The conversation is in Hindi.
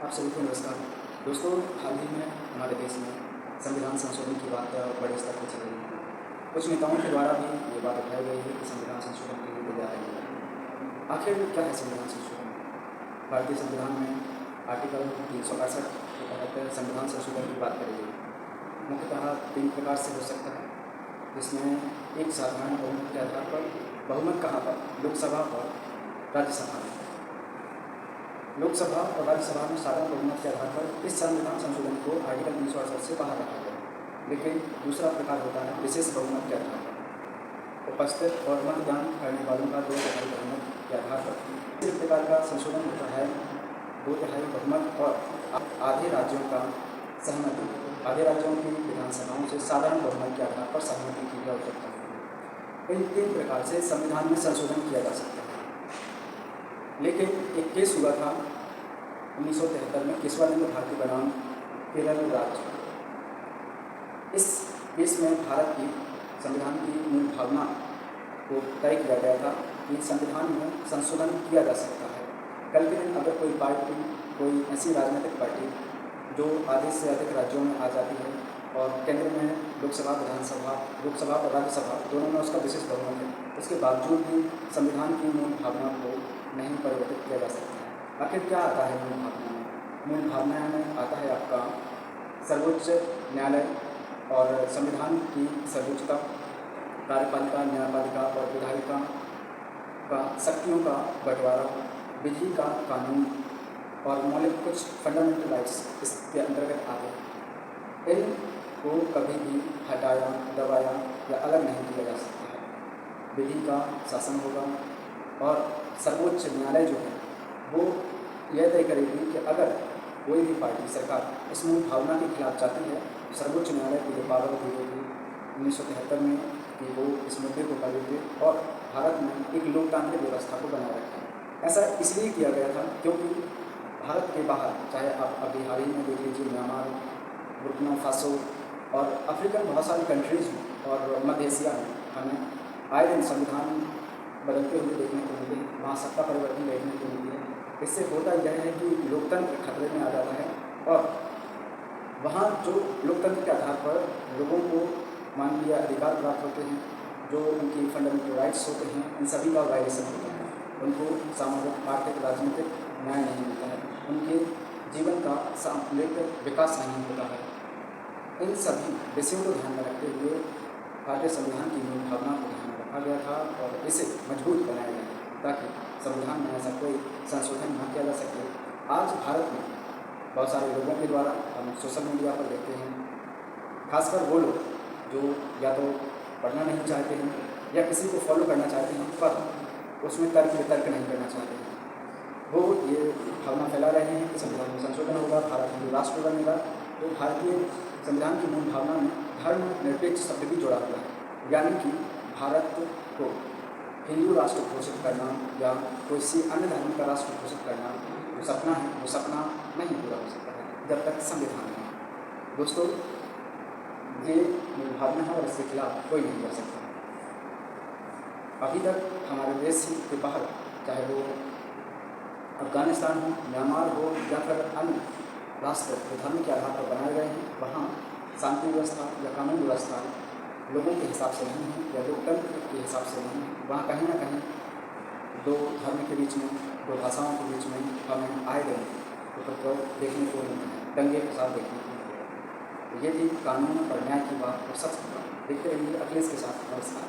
आप सभी को नमस्कार। दोस्तों, हाल ही में हमारे देश में संविधान संशोधन की बात बड़े स्तर पर चल रही है। कुछ नेताओं के द्वारा भी ये बात उठाई गई है कि संविधान संशोधन की नीति जा रही है। आखिर क्या है संविधान संशोधन? भारतीय संविधान में आर्टिकल 368 के तहत संविधान संशोधन की बात करी गई। मुख्यतः 3 प्रकार से हो सकता है, जिसमें एक साधारण बहुमत के आधार पर। बहुमत कहाँ पर? लोकसभा और राज्यसभा में। लोकसभा और राज्यसभा में साधारण बहुमत के आधार पर इस संविधान संशोधन को आर्टिकल 368 से बाहर रखा गया। लेकिन दूसरा प्रकार होता है विशेष बहुमत के आधार पर। उपस्थित और मतदान करने वालों का 2/3 बहुमत के आधार पर इस प्रकार का संशोधन होता है। 2/3 बहुमत और आधे राज्यों का सहमति, आधे राज्यों की विधानसभाओं से साधारण बहुमत के आधार पर सहमति की आवश्यकता होती है। इन 3 प्रकार से संविधान में संशोधन किया जा सकता है। लेकिन एक केस हुआ था 1973 में, केशवानंद भारती बनाम केरल राज्य। इस केस में भारत की संविधान की मूल भावना को तय किया गया था कि संविधान में संशोधन किया जा सकता है। कल के दिन अगर कोई पार्टी, कोई ऐसी राजनीतिक पार्टी जो आधे से अधिक राज्यों में आ जाती है और केंद्र में लोकसभा और राज्यसभा दोनों में उसका विशेष बहुमत है, उसके बावजूद भी संविधान की मूल भावना को नहीं परिवर्तित किया जा सकता है। आखिर क्या आता है मूल भावना में? मूल भावना में आता है आपका सर्वोच्च न्यायालय और संविधान की सर्वोच्चता, कार्यपालिका, न्यायपालिका और विधायिका का शक्तियों का बंटवारा, विधि का कानून और मौलिक कुछ फंडामेंटल राइट्स इसके अंतर्गत आते हैं। इनको कभी भी हटाया, दबाया या अलग नहीं किया जा सकता है। विधि का शासन होगा और सर्वोच्च न्यायालय जो है वो यह तय करेगी कि अगर कोई भी पार्टी, सरकार इस मूल भावना के खिलाफ जाती है, सर्वोच्च न्यायालय को ये पावर दी गई 1973 में कि वो इस मुद्दे को कर दे और भारत में एक लोकतांत्रिक व्यवस्था को बनाए रखें। ऐसा इसलिए किया गया था क्योंकि भारत के बाहर, चाहे आप अभी हाल ही में देख लीजिए म्यांमार, बुर्किना फासो और अफ्रीकन बहुत सारी कंट्रीज़ में और मध्य एशिया में हमें आए दिन संविधान बदलते हुए देखने को मिले, वहाँ सत्ता परिवर्तन देखने को मिली है। इससे होता यह है कि लोकतंत्र खतरे में आ जाता है और वहाँ जो लोकतंत्र के आधार पर लोगों को मानवीय अधिकार प्राप्त होते हैं, जो उनकी फंडामेंटल राइट्स होते हैं, इन सभी का वायलेशन होता है। उनको सामाजिक, आर्थिक, राजनीतिक न्याय नहीं मिलता है, उनके जीवन का सामूहिक विकास नहीं होता है। इन सभी विषयों को ध्यान में रखते हुए भारतीय संविधान की मूल भावना को ध्यान में रखा गया था और इसे मजबूत बनाया गया ताकि संविधान में ऐसा कोई संशोधन न किया जा सके। आज भारत में बहुत सारे लोगों के द्वारा हम सोशल मीडिया पर देखते हैं, खासकर वो लोग जो या तो पढ़ना नहीं चाहते हैं या किसी को फॉलो करना चाहते हैं पर उसमें तर्क वितर्क नहीं करना चाहते हैं, वो ये भावना फैला रहे हैं कि संविधान में संशोधन होगा, भारत हिंदू राष्ट्र बनेगा। तो भारतीय संविधान की मूल भावना में धर्मनिरपेक्ष शब्द भी जुड़ा हुआ है, यानी कि भारत को हिंदू राष्ट्र घोषित करना या कोई अन्य धर्म का राष्ट्र घोषित करना जो सपना है, वो सपना नहीं पूरा हो सकता है जब तक संविधान है। दोस्तों, ये मूल भावना है और इसके खिलाफ कोई नहीं कर सकता। अभी तक हमारे देश के बाहर, चाहे वो अफगानिस्तान हो, म्यांमार हो या फिर अन्य राष्ट्र जो धर्म के आधार पर बनाए गए हैं, वहाँ शांति व्यवस्था या कानून व्यवस्था लोगों के हिसाब से नहीं है या लोकतंत्र के हिसाब से नहीं है। वहाँ कहीं ना कहीं दो धर्म के बीच में, दो भाषाओं के बीच में हमें आए दिन उपद्रव देखने को मिलते हैं, दंगे फसाद देखने को मिलते हैं। तो ये थी कानून और न्याय की बात और सच की बात। देखते रहिए अखिलेश के साथ। नमस्कार।